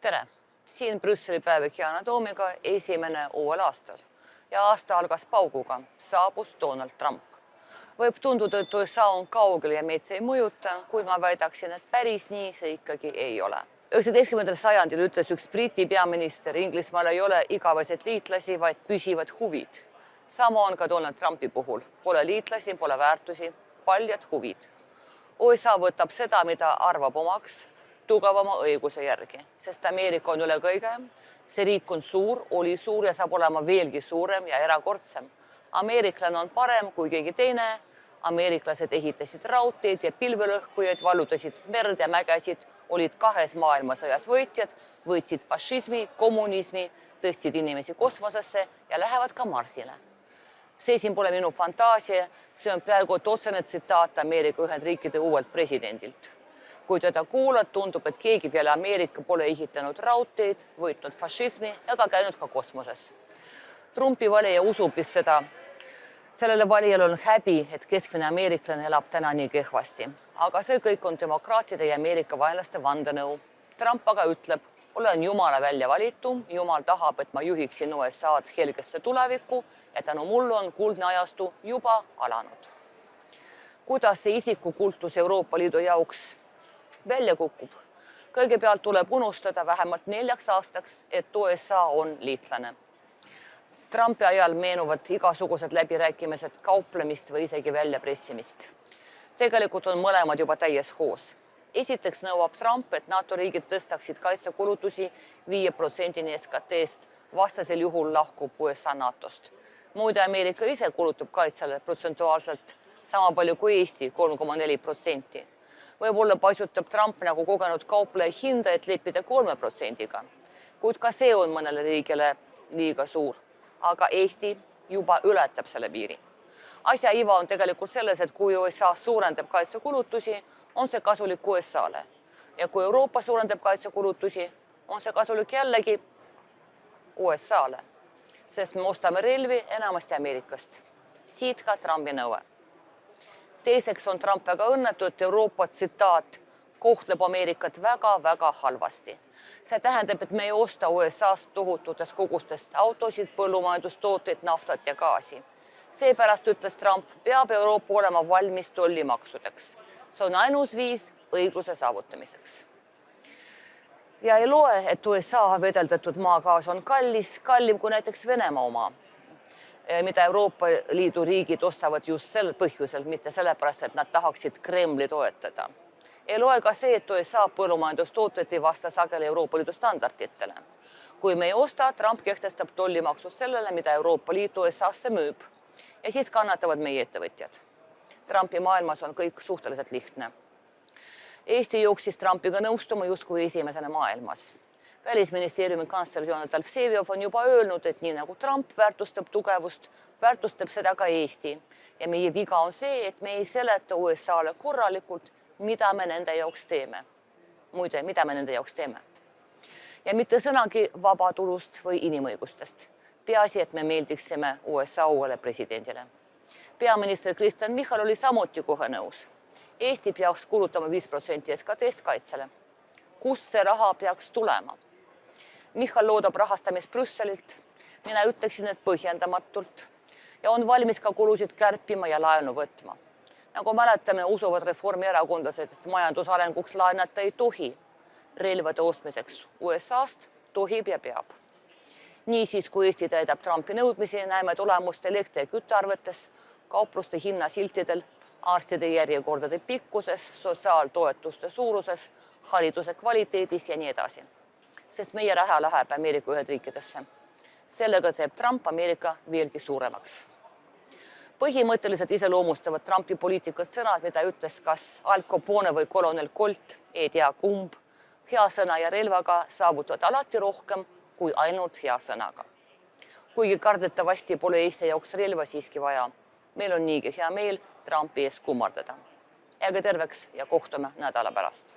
Tere! Siin Brüsseli päevik Yana Toomiga esimene uuel aastal. Ja aasta algas pauguga. Saabus Donald Trump. Võib tunduda, et USA on kaugel ja meid see ei mõjuta, kuid ma väidaksin, et päris nii see ikkagi ei ole. 19. sajandil ütles üks Briti peaminister, Inglismaal ei ole igavesed liitlasi, vaid püsivad huvid. Sama on ka Donald Trumpi puhul. Pole liitlasi, pole väärtusi, paljad huvid. USA võtab seda, mida arvab omaks, tugevama õiguse järgi, sest Ameerika on üle kõige. See riik on suur, oli suur ja saab olema veelgi suurem ja erakordsem. Ameeriklane on parem kui keegi teine. Ameeriklased ehitasid raudteed ja pilvelõhkujaid, vallutasid merd ja mägesid, olid kahes maailmasõjas võitjad, võitsid fašismi, kommunismi, tõstsid inimesi kosmosesse ja lähevad ka Marsile. See siin pole minu fantaasia, see on peaaegu otsene tsitaat Ameerika Ühendriikide uuelt presidendilt. Kui teda kuulad, tundub, et keegi peale Ameerika pole ehitanud raudteed, võitnud fašismi ega käinud ka kosmoses. Trumpi valija usub vist seda. Sellele valijal on häbi, et keskmine ameeriklane elab täna nii kehvasti. Aga see kõik on demokraatide ja Ameerika vaenlaste vandenõu. Trump aga ütleb, olen Jumala välja valitu, Jumal tahab, et ma juhiksin USA-d helgesse tulevikku ja tänu mulle on kuldne ajastu juba alanud. Kuidas see isikukultus Euroopa Liidu jaoks välja kukub? Kõigepealt tuleb unustada vähemalt 4 aastaks, et USA on liitlane. Trumpi ajal meenuvad igasugused läbirääkimised, kauplemist või isegi väljapressimist. Tegelikult on mõlemad juba täies hoos. Esiteks nõuab Trump, et NATO riigid tõstaksid kaitsekulutusi 5% SKT-st, vastasel juhul lahkub USA NATO-st. Muide, Ameerika ise kulutab kaitsele protsentuaalselt sama palju kui Eesti, 3,4%. Võib-olla paisutab Trump nagu kogenud kaupleja hinda, et leppida 3%-ga. Kuid ka see on mõnele riigile liiga suur. Aga Eesti juba ületab selle piiri. Asja iva on tegelikult selles, et kui USA suurendab kaitsekulutusi, on see kasulik USA-le. Ja kui Euroopa suurendab kaitsekulutusi, on see kasulik jällegi USA-le. Sest me ostame relvi enamasti Ameerikast. Siit ka Trumpi nõue. Teiseks on Trump väga õnnetu, et Euroopa tsitaat kohtleb Ameerikat väga-väga halvasti. See tähendab, et me ei osta USA-st tohututest kogustest autosid, põllumajandustooteid, naftat ja gaasi. Seepärast ütles Trump, peab Euroopa olema valmis tollimaksudeks. See on ainus viis õigluse saavutamiseks. Ja ei loe, et USA vedeldatud maagaas on kallim kui näiteks Venemaa oma, mida Euroopa Liidu riigid ostavad just sel põhjusel, mitte sellepärast, et nad tahaksid Kremli toetada. Ei loe ka see, et USA põllumajandustooted ei vasta sageli Euroopa Liidu standarditele. Kui me ei osta, Trump kehtestab tollimaksust sellele, mida Euroopa Liidu USA-sse müüb. Ja siis kannatavad meie ettevõtjad. Trumpi maailmas on kõik suhteliselt lihtne. Eesti jooksis Trumpiga nõustuma justkui esimesena maailmas. Välisministeeriumi kantsler Jonathan Vseviov on juba öelnud, et nii nagu Trump väärtustab tugevust, väärtustab seda ka Eesti. Ja meie viga on see, et me ei seleta USA-le korralikult, mida me nende jaoks teeme. Muide, mida me nende jaoks teeme. Ja mitte sõnagi vabatulust või inimõigustest. Peaasi, et me meeldiksime USA uuele presidendile. Peaminister Kristen Michal oli samuti kohe nõus. Eesti peaks kulutama 5% SKT-st kaitsele. Kust see raha peaks tulema? Michal loodab rahastamist Brüsselilt. Mina ütleksin, et põhjendamatult. Ja on valmis ka kulusid kärpima ja laenu võtma. Nagu mäletame, usuvad reformierakondlased, et majandusarenguks laenata ei tohi. Relvade ostmiseks USA-st tohib ja peab. Niisiis, kui Eesti täidab Trumpi nõudmisi, näeme tulemust elektri- ja küttearvetes, kaupluste hinnasiltidel, arstide järjekordade pikkuses, sotsiaaltoetuste suuruses, hariduse kvaliteedis ja nii edasi. Sest meie raha läheb Ameerika Ühendriikidesse. Sellega teeb Trump Ameerika veelgi suuremaks. Põhimõtteliselt iseloomustavad Trumpi poliitikat sõnad, mida ütles kas Al Capone või kolonel Colt, ei tea kumb. Hea sõna ja relvaga saavutavad alati rohkem kui ainult hea sõnaga. Kuigi kardetavasti pole Eesti jaoks relva siiski vaja. Meil on niigi hea meel Trumpi ees kummardada. Ärge terveks ja kohtume nädala pärast.